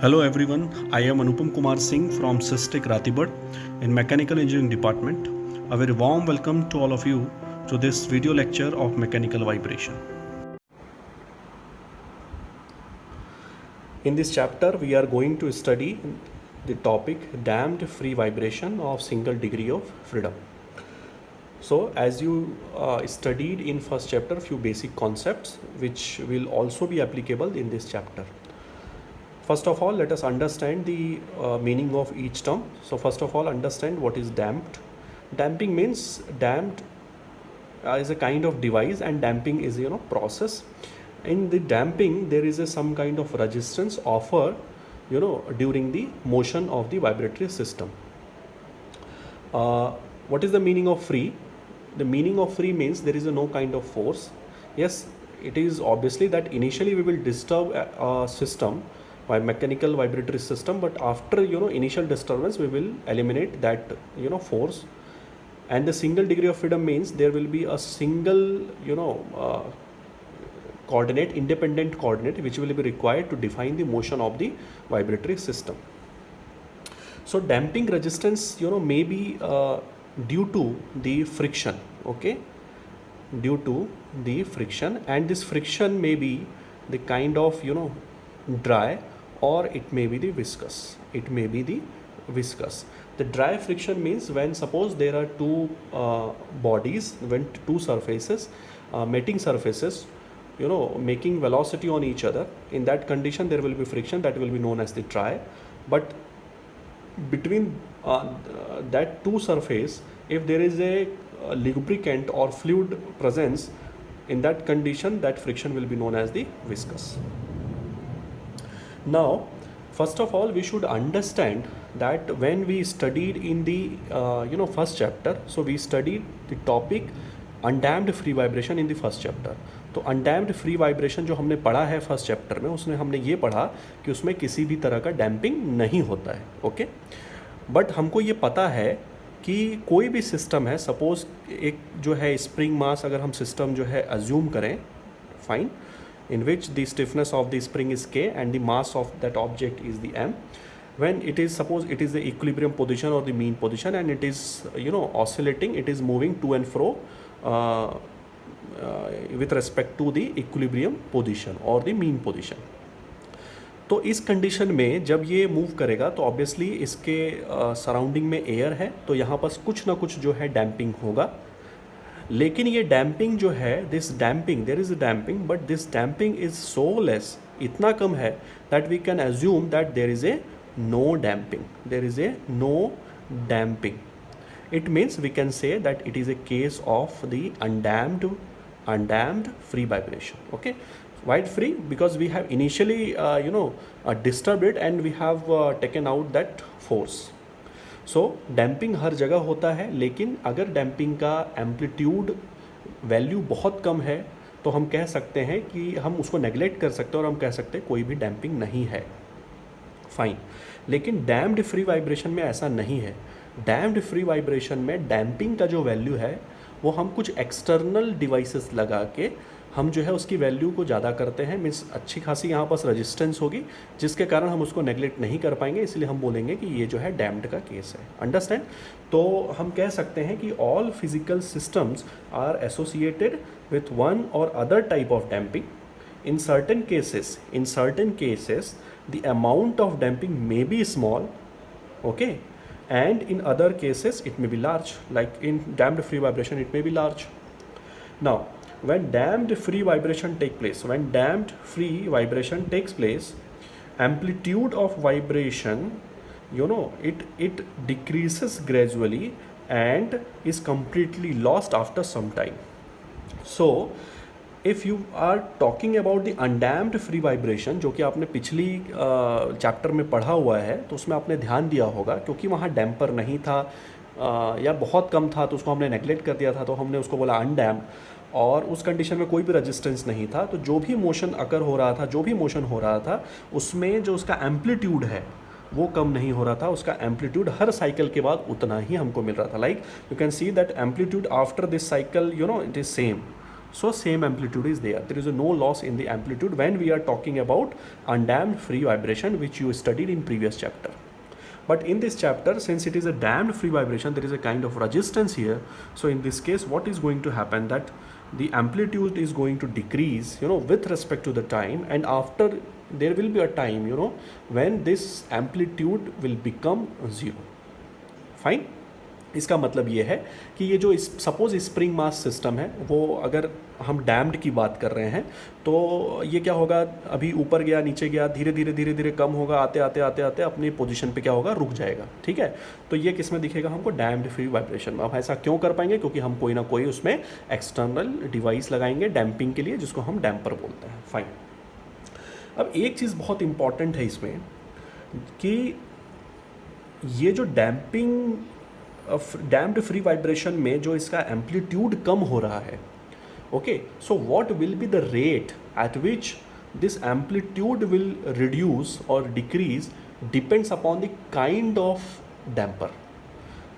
Hello everyone, I am Anupam Kumar Singh from Systec Ratibad in Mechanical Engineering Department. A very warm welcome to all of you to this video lecture of mechanical vibration. In this chapter, we are going to study the topic damped free vibration of single degree of freedom. So as you studied in first chapter few basic concepts which will also be applicable in this chapter. First of all, let us understand the meaning of each term. So first of all, understand what is damped. Damping means damped is a kind of device, and damping is process. In the damping, there is some kind of resistance offered during the motion of the vibratory system. What is the meaning of free? The meaning of free means there is no kind of force. Yes, it is obviously that initially we will disturb a system by mechanical vibratory system, but after initial disturbance we will eliminate that force. And the single degree of freedom means there will be a single coordinate, independent coordinate, which will be required to define the motion of the vibratory system. So damping resistance may be due to the friction, okay, due to the friction, and this friction may be the kind of dry, or it may be the viscous. It may be the viscous. The dry friction means when suppose there are two bodies, when two surfaces, meeting surfaces, making velocity on each other. In that condition there will be friction, that will be known as the dry. But between that two surface, if there is a lubricant or fluid presence, in that condition that friction will be known as the viscous. Now first of all we should understand that when we studied in the first chapter, so we studied the topic undamped free vibration in the first chapter. तो undamped free vibration जो हमने पढ़ा है first chapter में, उसमें हमने ये पढ़ा कि उसमें किसी भी तरह का डैम्पिंग नहीं होता है, ओके। बट हमको ये पता है कि कोई भी सिस्टम है, सपोज एक जो है स्प्रिंग मास अगर हम सिस्टम जो है अज्यूम करें, fine, in which the stiffness of the spring is K and the mass of that object is the M. When it is, suppose it is the equilibrium position or the mean position, and it is oscillating, it is moving to and fro with respect to the equilibrium position or the mean position. तो इस condition में जब ये move करेगा तो obviously इसके surrounding में air है, तो यहाँ पर कुछ ना कुछ जो है डैम्पिंग होगा. लेकिन ये डैम्पिंग जो है, this damping, there is a damping, but this damping is so less, इतना कम है that we can assume that there is a no damping, there is a no damping. It means we can say that it is a case of the undamped free vibration, okay. Why free? Because we have initially disturbed it and we have taken out that force. So damping हर जगह होता है, लेकिन अगर damping का amplitude value बहुत कम है तो हम कह सकते हैं कि हम उसको नेगलेक्ट कर सकते हैं और हम कह सकते हैं कोई भी डैम्पिंग नहीं है, फाइन. लेकिन डैम्प्ड फ्री वाइब्रेशन में ऐसा नहीं है. डैम्प्ड फ्री वाइब्रेशन में डैम्पिंग का जो वैल्यू है वो हम कुछ एक्सटर्नल डिवाइसेस लगा के हम जो है उसकी वैल्यू को ज़्यादा करते हैं. मीन्स अच्छी खासी यहाँ पास रेजिस्टेंस होगी जिसके कारण हम उसको नेगलेक्ट नहीं कर पाएंगे, इसलिए हम बोलेंगे कि ये जो है डैम्प्ड का केस है. अंडरस्टैंड? तो हम कह सकते हैं कि all physical systems are associated with one or other type of damping. In certain cases, the amount of damping may be small, okay, and in other cases it may be large. Like in damped free vibration, it may be large. Now, when damped free vibration takes place, amplitude of vibration, it decreases gradually and is completely lost after some time. So if you are talking about the undamped free vibration, जो कि आपने पिछली chapter में पढ़ा हुआ है, तो उसमें आपने ध्यान दिया होगा क्योंकि वहाँ डैम्पर नहीं था या बहुत कम था तो उसको हमने नेगलेक्ट कर दिया था, तो हमने उसको बोला अनडैम्प्ड. और उस कंडीशन में कोई भी रेजिस्टेंस नहीं था, तो जो भी मोशन अकर हो रहा था, जो भी मोशन हो रहा था, उसमें जो उसका एम्पलीट्यूड है वो कम नहीं हो रहा था. उसका एम्पलीट्यूड हर साइकिल के बाद उतना ही हमको मिल रहा था. Like you can see that amplitude after this cycle it is same. So same amplitude is there. There is no loss in the amplitude when we are talking about undamped free vibration, which you studied in previous chapter. But in this chapter, since it is a damped free vibration, there is a kind of resistance here. So in this case, what is going to happen, that the amplitude is going to decrease, with respect to the time, and after there will be a time, when this amplitude will become zero. Fine. इसका मतलब ये है कि ये जो suppose spring mass system है, वो अगर हम डैम्ड की बात कर रहे हैं, तो ये क्या होगा, अभी ऊपर गया नीचे गया, धीरे धीरे धीरे धीरे कम होगा, आते आते आते आते अपनी पोजीशन पे क्या होगा, रुक जाएगा. ठीक है. तो ये किस में दिखेगा हमको, डैम्ड फ्री वाइब्रेशन में. अब ऐसा क्यों कर पाएंगे, क्योंकि हम कोई ना कोई उसमें एक्सटर्नल डिवाइस लगाएंगे डैम्पिंग के लिए, जिसको हम डैम्पर बोलते हैं. फाइन. अब एक चीज़ बहुत इंपॉर्टेंट है इसमें कि ये जो डैम्प्ड फ्री वाइब्रेशन में जो इसका एम्पलीट्यूड कम हो रहा है, okay, so what will be the rate at which this amplitude will reduce or decrease depends upon the kind of damper.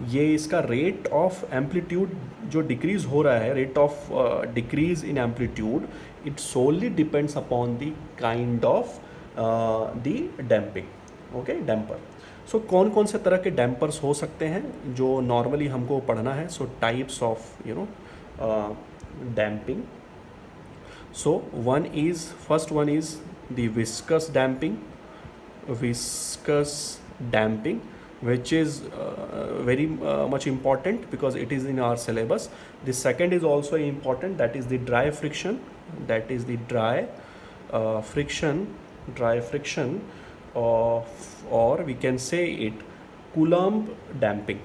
ये इसका रेट ऑफ एम्पलीट्यूड जो डिक्रीज हो रहा है, rate of decrease in amplitude, it solely depends upon the kind of the damping. Okay, damper. So कौन कौन से तरह के डैम्पर्स हो सकते हैं जो नॉर्मली हमको पढ़ना है. सो types of damping. So first one is the viscous damping. Which is very much important because it is in our syllabus. The second is also important, that is the dry friction. Dry friction or we can say it Coulomb damping.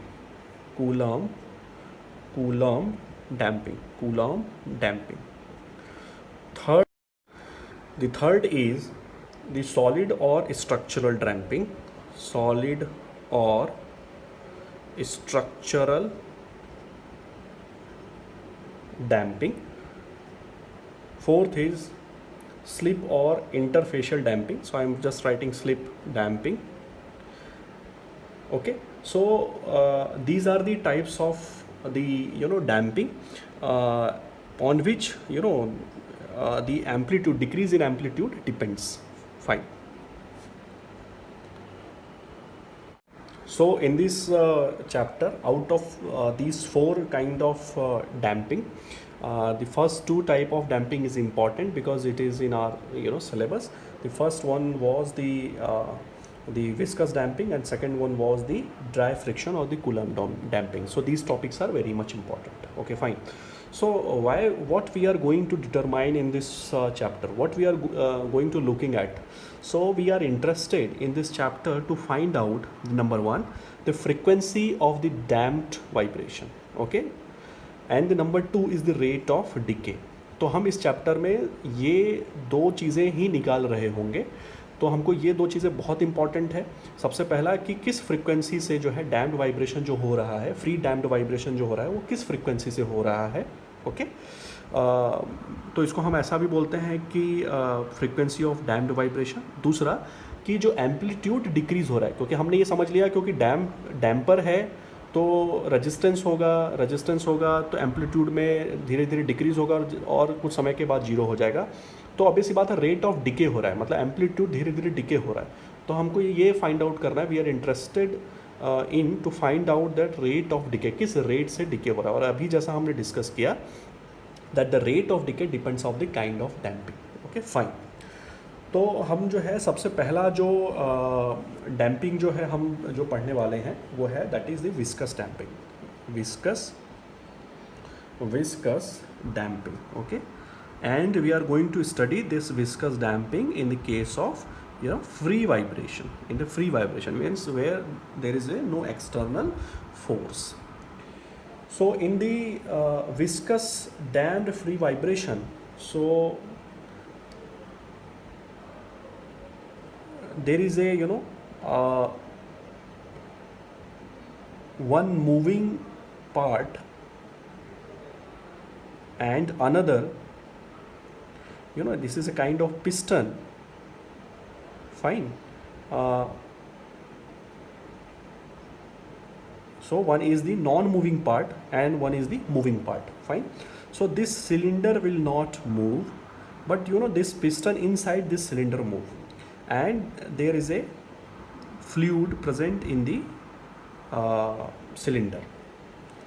The third is the solid or structural damping. Solid or structural damping. Fourth is slip or interfacial damping. So I am just writing slip damping. Okay, so these are the types of the damping on which the amplitude, decrease in amplitude depends. Fine. So in this chapter, out of these four kind of damping, the first two type of damping is important because it is in our syllabus. The first one was the viscous damping, and second one was the dry friction or the Coulomb damping. So these topics are very much important. Okay, fine. So what we are going to determine in this chapter, what we are going to looking at. So we are interested in this chapter to find out, number one, the frequency of the damped vibration. Okay, and the number two is the rate of decay. तो हम इस chapter में ये दो चीज़ें ही निकाल रहे होंगे. तो हमको ये दो चीज़ें बहुत इंपॉर्टेंट है. सबसे पहला कि किस फ्रीक्वेंसी से जो है डैम्प्ड वाइब्रेशन जो हो रहा है, फ्री डैम्प्ड वाइब्रेशन जो हो रहा है, वो किस फ्रीक्वेंसी से हो रहा है. ओके, तो इसको हम ऐसा भी बोलते हैं कि फ्रीक्वेंसी ऑफ डैम्प्ड वाइब्रेशन. दूसरा कि जो एम्पलीट्यूड डिक्रीज़ हो रहा है, क्योंकि हमने ये समझ लिया क्योंकि डैम्पर है तो रेजिस्टेंस होगा तो एम्पलीट्यूड में धीरे धीरे डिक्रीज़ होगा और कुछ समय के बाद जीरो हो जाएगा. तो ऑब्वियस सी बात है, रेट ऑफ डिके हो रहा है, मतलब एम्पलीट्यूड धीरे धीरे डिके हो रहा है. तो हमको ये फाइंड आउट करना है. We are interested in to find out that rate of decay, किस रेट से डिके हो रहा है. और अभी जैसा हमने डिस्कस किया that the rate of decay depends of the kind of damping. Okay, fine. तो हम जो है सबसे पहला जो डैम्पिंग जो है हम जो पढ़ने वाले हैं वो है that is the viscous damping. Viscous damping. Okay, and we are going to study this viscous damping in the case of free vibration. In the free vibration means where there is no external force. So in the viscous damped free vibration, so there is a one moving part and another, this is a kind of piston. Fine. So one is the non-moving part and one is the moving part. Fine. So this cylinder will not move, but you know this piston inside this cylinder move, and there is a fluid present in the cylinder.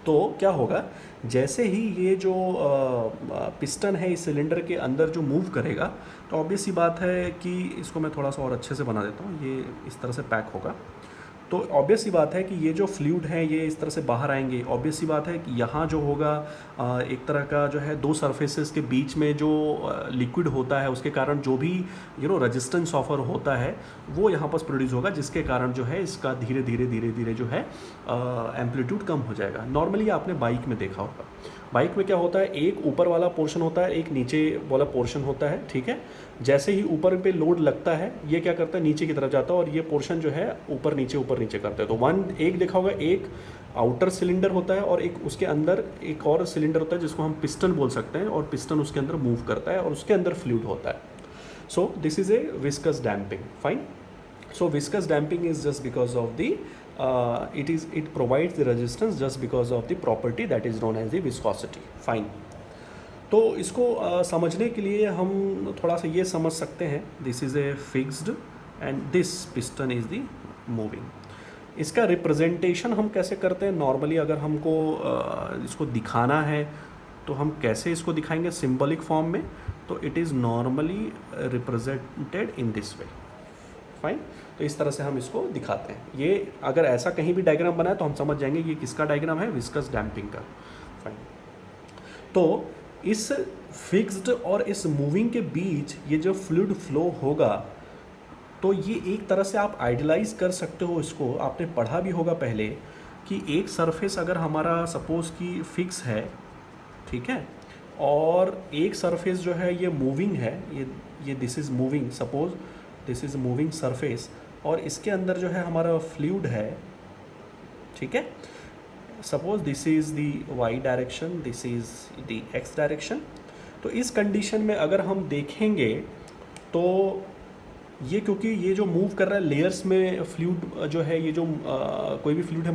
तो क्या होगा, जैसे ही ये जो piston है इस cylinder के अंदर जो मूव करेगा, तो ऑब्वियस सी बात है कि इसको मैं थोड़ा सा और अच्छे से बना देता हूँ, ये इस तरह से पैक होगा। तो ऑब्वियस सी बात है कि ये जो फ्लूइड है ये इस तरह से बाहर आएंगे। ऑब्वियस सी बात है कि यहाँ जो होगा एक तरह का जो है दो सरफेसेस के बीच में जो लिक्विड होता है, उसके कारण जो भी रेजिस्टेंस ऑफर होता है वो यहाँ पर प्रोड्यूस होगा, जिसके कारण जो है इसका धीरे धीरे धीरे धीरे जो है एम्पलीट्यूड कम हो जाएगा। नॉर्मली आपने बाइक में देखा होगा, बाइक में क्या होता है, एक ऊपर वाला पोर्शन होता है, एक नीचे वाला पोर्शन होता है, ठीक है। जैसे ही ऊपर पे लोड लगता है ये क्या करता है, नीचे की तरफ जाता है और ये पोर्शन जो है ऊपर नीचे करता है। तो एक देखा होगा, एक आउटर सिलेंडर होता है और एक उसके अंदर एक और सिलेंडर होता है जिसको हम पिस्टन बोल सकते हैं, और पिस्टन उसके अंदर मूव करता है और उसके अंदर फ्लूइड होता है। So this is a viscous damping, fine. So viscous damping is just because of the it provides the resistance just because of the property that is known as the viscosity, fine। तो इसको समझने के लिए हम थोड़ा सा ये समझ सकते हैं, this is a fixed and this piston is the moving. इसका रिप्रेजेंटेशन हम कैसे करते हैं नॉर्मली, अगर हमको इसको दिखाना है तो हम कैसे इसको दिखाएंगे सिंबॉलिक फॉर्म में, तो it is normally represented in this way, fine. तो इस तरह से हम इसको दिखाते हैं। ये अगर ऐसा कहीं भी डायग्राम बना है तो हम समझ जाएंगे ये किसका डायग्राम है, विस्कस डैम्पिंग का, फाइन। तो इस फिक्स्ड और इस मूविंग के बीच ये जो फ्लूइड फ्लो होगा, तो ये एक तरह से आप आइडियलाइज कर सकते हो इसको। आपने पढ़ा भी होगा पहले कि एक सरफेस अगर हमारा सपोज कि फिक्स है, ठीक है, और एक सरफेस जो है ये मूविंग है, ये this is moving, suppose this is moving surface, और इसके अंदर जो है हमारा फ्लूइड है, ठीक है। Suppose this is the y direction, this is the x direction. तो इस कंडीशन में अगर हम देखेंगे तो ये, क्योंकि ये जो मूव कर रहा है लेयर्स में फ्लूइड जो है, ये जो कोई भी फ्लूइड है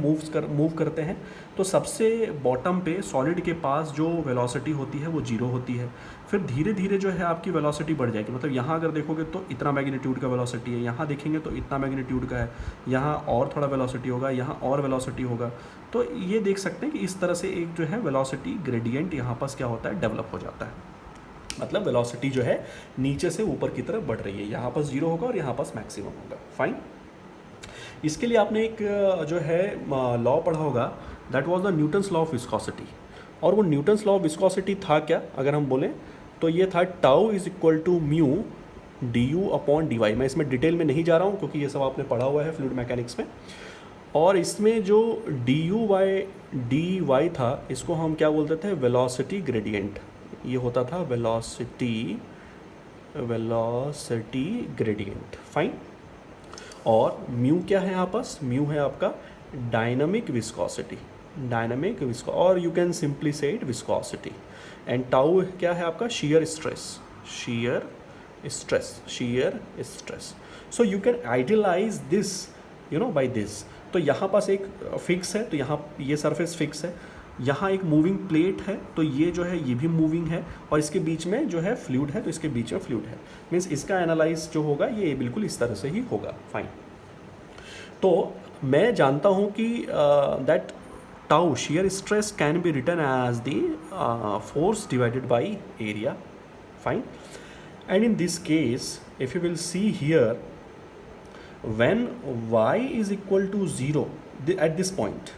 मूव करते हैं, तो सबसे बॉटम पे सॉलिड के पास जो वेलोसिटी होती है वो 0 होती है। फिर धीरे धीरे जो है आपकी वेलोसिटी बढ़ जाएगी। मतलब यहाँ अगर देखोगे तो इतना मैग्नीट्यूड का वेलोसिटी है, यहाँ देखेंगे तो इतना मैग्नीट्यूड का है, यहाँ और थोड़ा वेलोसिटी होगा, यहाँ और वेलोसिटी होगा। तो ये देख सकते हैं कि इस तरह से एक जो है वेलोसिटी ग्रेडियंट यहाँ पास क्या होता है, डेवलप हो जाता है। मतलब वेलोसिटी जो है नीचे से ऊपर की तरफ बढ़ रही है, यहाँ पास 0 होगा और यहाँ पास मैक्सिमम होगा, फाइन। इसके लिए आपने एक जो है लॉ पढ़ा होगा, that was the Newton's law of viscosity. और वो न्यूटन्स लॉ ऑफ विस्कोसिटी था क्या, अगर हम बोलें तो ये था tau is equal to mu d u upon d y. मैं इसमें डिटेल में नहीं जा रहा हूँ क्योंकि ये सब आपने पढ़ा हुआ है फ्लूइड मैकेनिक्स में। और इसमें जो डी वाई था, इसको हम क्या बोलते थे, वेलोसिटी ग्रेडियंट। ये होता था वेलोसिटी ग्रेडियंट, फाइन। और म्यू क्या है यहाँ पास, म्यू है आपका डायनामिक विस्कोसिटी, और you can simply say it viscosity. And tau क्या है आपका, shear stress. So you can idealize this by this. तो यहाँ पास एक फिक्स है, तो यहाँ ये सरफेस फिक्स है, यहाँ एक मूविंग प्लेट है, तो ये जो है ये भी मूविंग है, और इसके बीच में जो है फ्लूइड है, तो इसके बीच में फ्लूइड है। मीन्स इसका एनालाइज जो होगा ये बिल्कुल इस तरह से ही होगा, फाइन। तो मैं जानता हूँ कि that tau shear stress can be written as the force divided by area, fine. And in this case if you will see here, when y is equal to 0 at this point,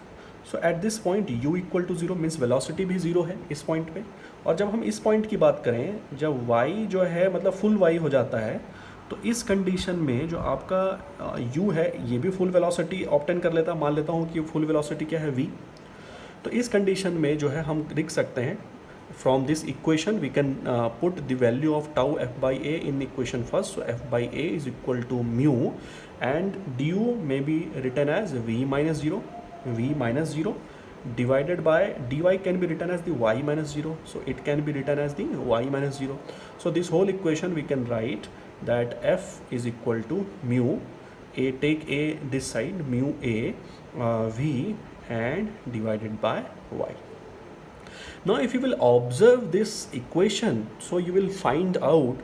so at this point u equal to 0 means velocity भी 0 है इस point पे। और जब हम इस point की बात करें, जब y जो है मतलब फुल y हो जाता है, तो इस कंडीशन में जो आपका u है ये भी फुल वेलोसिटी ऑब्टेन कर लेता, मान लेता हूँ कि फुल वेलोसिटी क्या है v। तो इस कंडीशन में जो है हम लिख सकते हैं, from this equation we can put the value of tau f by a in equation first. So f by a is equal to mu, and du may be written as v minus 0 divided by dy can be written as the y minus 0. So it can be written as the y minus 0. So this whole equation we can write that f is equal to mu a, take a this side, mu a v and divided by y. Now, if you will observe this equation, so you will find out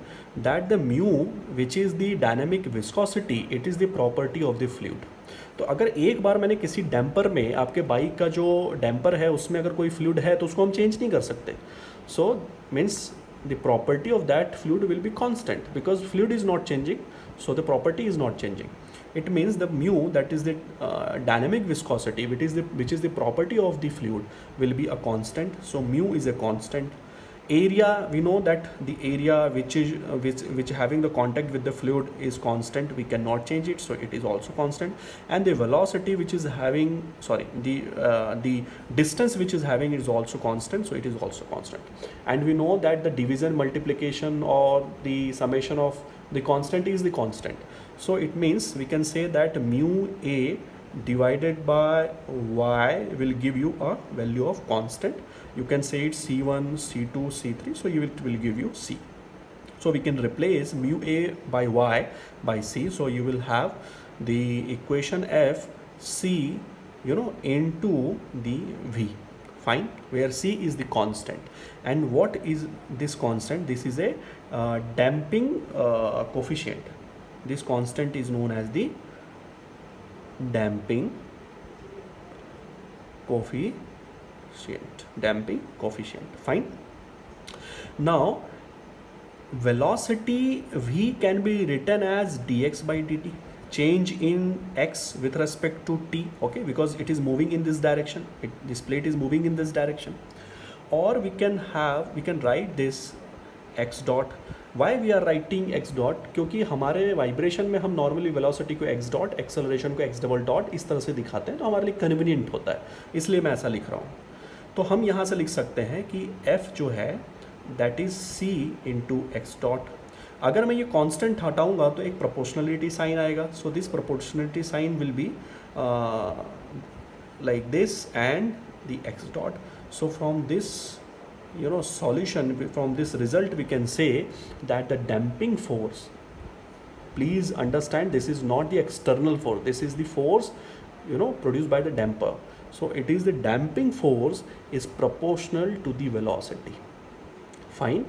that the mu, which is the dynamic viscosity, it is the property of the fluid. तो अगर एक बार मैंने किसी damper में, आपके bike का जो damper है उसमें अगर कोई फ्लूइड है तो उसको हम चेंज नहीं कर सकते. So means the property of that fluid will be constant because fluid is not changing, so the property is not changing. It means the mu, that is the dynamic viscosity, which is the property of the fluid, will be a constant. So mu is a constant. Area, we know that the area which having the contact with the fluid is constant, we cannot change it, so it is also constant. And the velocity which is having, the distance which is having is also constant, so it is also constant. And we know that the division, multiplication or the summation of the constant is the constant. So it means we can say that mu a divided by y will give you a value of constant. You can say it C1, C2, C3, so it will give you C. So we can replace mu a by y by C, so you will have the equation F C, into the V. Fine, where C is the constant. And what is this constant? This is a damping coefficient. This constant is known as the damping coefficient. Fine. Now velocity V can be written as dx by dt, change in x with respect to t, okay, because it is moving in this direction, this plate is moving in this direction. Or we can write this x dot. Why we are writing x dot? क्योंकि हमारे vibration में हम normally velocity को x dot, acceleration को x double dot इस तरह से दिखाते हैं, तो हमारे लिए कन्वीनियंट होता है, इसलिए मैं ऐसा लिख रहा हूँ. तो हम यहाँ से लिख सकते हैं कि f जो है that is c into x dot. अगर मैं ये कांस्टेंट हटाऊंगा तो एक प्रोपोर्शनलिटी साइन आएगा. So this proportionality sign will be like this and the x dot. So from this solution, from this result we can say that the damping force, please understand, this is not the external force, this is the force produced by the damper. So it is the damping force is proportional to the velocity. Fine,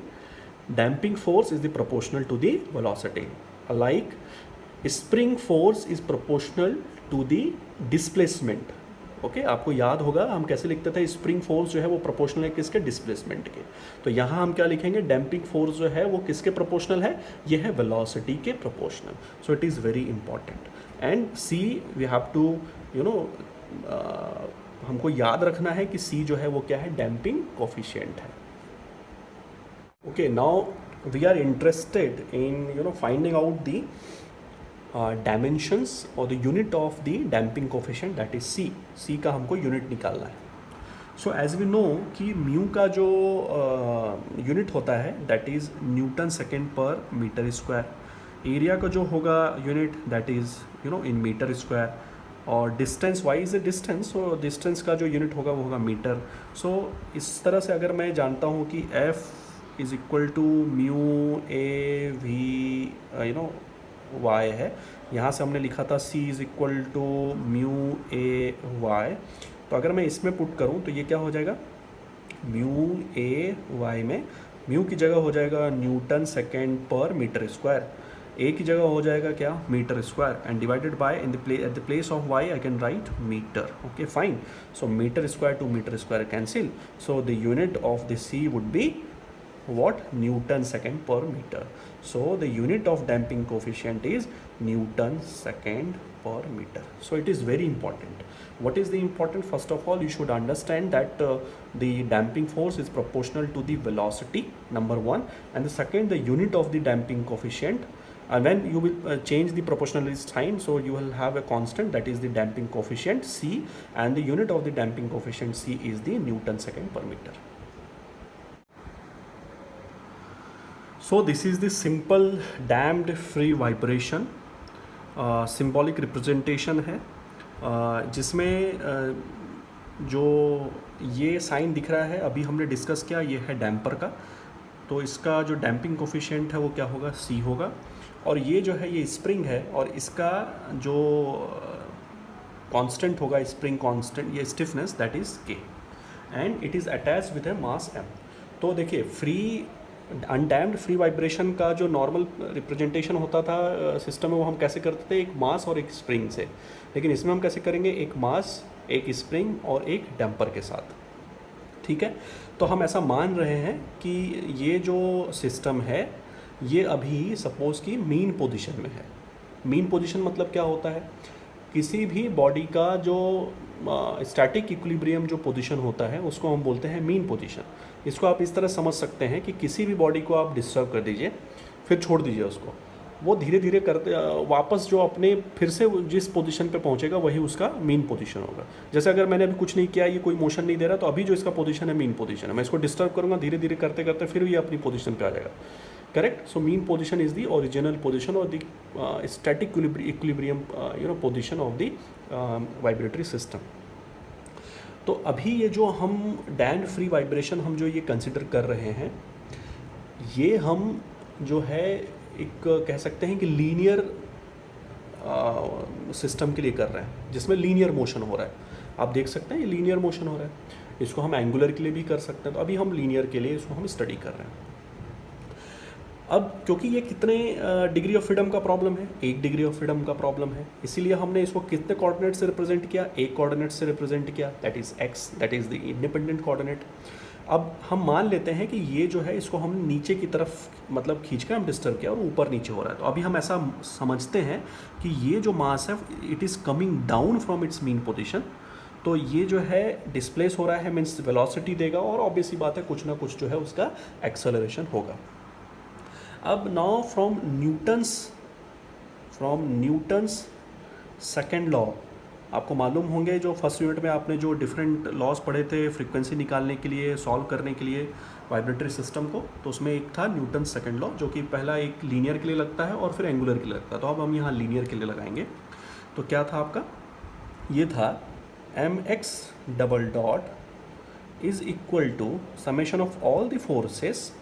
damping force is the proportional to the velocity. Like spring force is proportional to the displacement. Okay, आपको याद होगा हम कैसे लिखते थे, spring force जो है वो प्रोपोर्शनल है किसके, डिस्प्लेसमेंट के. तो यहाँ हम क्या लिखेंगे, डैम्पिंग फोर्स जो है वो किसके प्रोपोर्शनल है, ये है वेलोसिटी के proportional. So it is very important. And see we have to हमको याद रखना है कि सी जो है वो क्या है, डैम्पिंग कोफिशिएंट है. Okay, now we are interested in finding out the dimensions और the unit of the damping coefficient, that is C. C का हमको यूनिट निकालना है. सो एज वी नो कि म्यू का जो यूनिट होता है that is newton second per metre square. Area का जो होगा unit that is in metre square. और distance, Y is a distance, so distance का जो यूनिट होगा वो होगा मीटर. सो इस तरह से अगर मैं जानता हूँ कि f is equal to mu a v y है, यहाँ से हमने लिखा था c is equal to mu A y. तो अगर मैं इसमें पुट करूँ तो ये क्या हो जाएगा, म्यू ए वाई में म्यू की जगह हो जाएगा Newton second per metre square, A की जगह हो जाएगा क्या, metre square, and divided by at the place of Y I can write metre. Okay fine. So metre square to metre square cancel. So the unit of the c would be what, Newton second per meter. So the unit of damping coefficient is Newton second per meter. So it is very important. What is the important? First of all, you should understand that the damping force is proportional to the velocity, number one, and the second, the unit of the damping coefficient. And when you will change the proportionality sign, so you will have a constant, that is the damping coefficient c, and the unit of the damping coefficient c is the Newton second per meter. So this is the simple damped free vibration, symbolic representation है, जिसमें जो ये sign दिख रहा है अभी हमने discuss किया, ये है डैम्पर का. तो इसका जो डैम्पिंग कोफिशिएंट है वो क्या होगा, C होगा. और ये जो है ये स्प्रिंग है, और इसका जो कांस्टेंट होगा, स्प्रिंग कांस्टेंट, ये stiffness, that is K. And it is attach with A mass m। तो देखिए फ्री अनडैम्ड फ्री वाइब्रेशन का जो नॉर्मल रिप्रेजेंटेशन होता था सिस्टम में, वो हम कैसे करते थे, एक मास और एक स्प्रिंग से। लेकिन इसमें हम कैसे करेंगे, एक मास, एक स्प्रिंग और एक डैम्पर के साथ। ठीक है, तो हम ऐसा मान रहे हैं कि ये जो सिस्टम है ये अभी सपोज़ कि मीन पोजीशन में है। मीन पोजीशन मतलब क्या होता है, किसी भी बॉडी का जो स्टैटिक इक्विलिब्रियम जो पोजीशन होता है उसको हम बोलते हैं मीन पोजीशन। इसको आप इस तरह समझ सकते हैं कि किसी भी बॉडी को आप डिस्टर्ब कर दीजिए, फिर छोड़ दीजिए उसको, वो धीरे धीरे करते वापस जो अपने फिर से जिस पोजीशन पे पहुंचेगा वही उसका मीन पोजीशन होगा। जैसे अगर मैंने अभी कुछ नहीं किया, ये कोई मोशन नहीं दे रहा, तो अभी जो इसका पोजीशन है मीन पोजीशन है। मैं इसको डिस्टर्ब करूँगा, धीरे धीरे करते करते फिर ये अपनी पोजीशन पे आ जाएगा। Correct. So mean position is the original position और the static equilibrium position of the vibratory system. तो अभी ये जो हम डैम्प्ड फ्री वाइब्रेशन हम जो ये कंसिडर कर रहे हैं, ये हम जो है एक कह सकते हैं कि लीनियर सिस्टम के लिए कर रहे हैं, जिसमें लीनियर मोशन हो रहा है। आप देख सकते हैं ये लीनियर मोशन हो रहा है। इसको हम एंगुलर के लिए भी कर सकते हैं, तो अभी हम लीनियर के लिए इसको हम स्टडी कर रहे हैं। अब क्योंकि ये कितने डिग्री ऑफ फ्रीडम का प्रॉब्लम है, 1 डिग्री ऑफ फ्रीडम का प्रॉब्लम है, इसीलिए हमने इसको कितने कोऑर्डिनेट से रिप्रेजेंट किया, एक कोऑर्डिनेट से रिप्रेजेंट किया, that is x, that is the independent coordinate. अब हम मान लेते हैं कि ये जो है इसको हम नीचे की तरफ मतलब खींच कर हम डिस्टर्ब किया और ऊपर नीचे हो रहा है। तो अभी हम ऐसा समझते हैं कि ये जो मास है it is coming down from its mean position. तो ये जो है डिस्प्लेस हो रहा है, मीन्स वेलोसिटी देगा, और ऑब्वियसली बात है कुछ ना कुछ जो है उसका एक्सेलरेशन होगा। अब now from Newton's second law, आपको मालूम होंगे जो फर्स्ट यूनिट में आपने जो डिफरेंट लॉज पढ़े थे फ्रीक्वेंसी निकालने के लिए, सॉल्व करने के लिए वाइब्रेटरी सिस्टम को, तो उसमें एक था न्यूटन सेकेंड लॉ, जो कि पहला एक लीनियर के लिए लगता है और फिर एंगुलर के लिए लगता है। तो अब हम यहाँ लीनियर के लिए लगाएंगे। तो क्या था आपका, ये था mx double dot is equal to summation of all the forces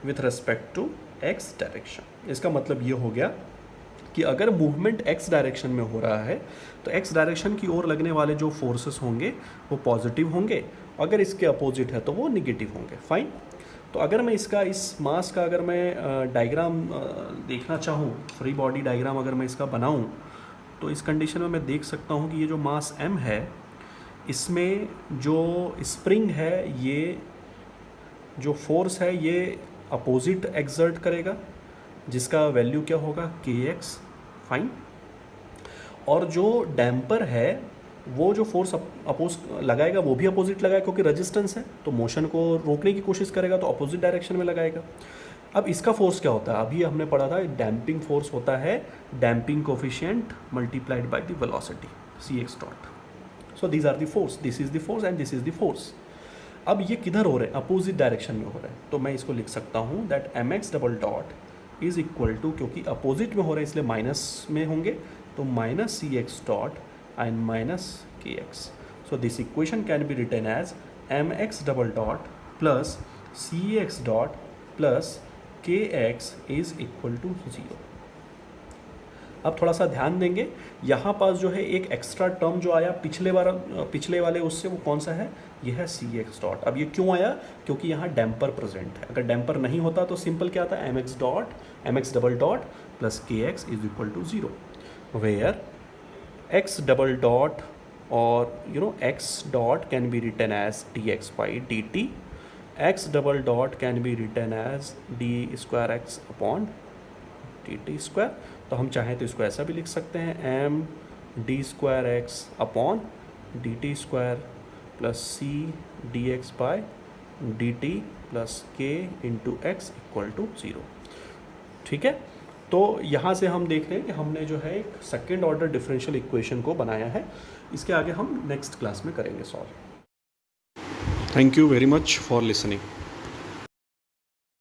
with respect to x direction. इसका मतलब ये हो गया कि अगर मूवमेंट x डायरेक्शन में हो रहा है तो x डायरेक्शन की ओर लगने वाले जो फोर्सेस होंगे वो पॉजिटिव होंगे, अगर इसके अपोजिट है तो वो निगेटिव होंगे। फाइन। तो अगर मैं इसका, इस मास का अगर मैं डायग्राम देखना चाहूँ, फ्री बॉडी डायग्राम अगर मैं इसका बनाऊँ, तो इस कंडीशन में मैं देख सकता हूँ कि ये जो मास m है, इसमें जो स्प्रिंग है, ये जो फोर्स है ये अपोजिट एक्सर्ट करेगा, जिसका वैल्यू क्या होगा, kx। फाइन। और जो डैम्पर है वो जो फोर्स अपोज लगाएगा वो भी अपोजिट लगाएगा, क्योंकि रेजिस्टेंस है तो मोशन को रोकने की कोशिश करेगा, तो अपोजिट डायरेक्शन में लगाएगा। अब इसका फोर्स क्या होता है, अभी हमने पढ़ा था डैम्पिंग फोर्स होता है damping coefficient multiplied by the velocity cx dot. So these are the force, this is the force and this is the force. अब ये किधर हो रहे हैं, अपोजिट डायरेक्शन में हो रहे हैं, तो मैं इसको लिख सकता हूँ that mx double dot is equal to, क्योंकि अपोजिट में हो रहे हैं इसलिए माइनस में होंगे, तो minus cx dot and minus kx। So this equation can be written as mx double dot plus cx dot plus kx is equal to 0। अब थोड़ा सा ध्यान देंगे, यहाँ पास जो है एक एक्स्ट्रा टर्म जो आया पिछले वाले उससे, वो कौन सा है, ये है cx डॉट। अब ये क्यों आया, क्योंकि यहाँ डैम्पर प्रेजेंट है। अगर डैम्पर नहीं होता तो सिंपल क्या था, mx double dot plus kx is equal to 0, where x double dot और x dot can be written as dx by dt, x double dot can be written as d square x upon dt square. तो हम चाहें तो इसको ऐसा भी लिख सकते हैं, m d square x upon dt square plus c dx by dt plus k into x equal to 0। ठीक है, तो यहाँ से हम देख रहे हैं कि हमने जो है एक सेकेंड ऑर्डर डिफरेंशियल इक्वेशन को बनाया है। इसके आगे हम नेक्स्ट क्लास में करेंगे solve. Thank you very much for listening.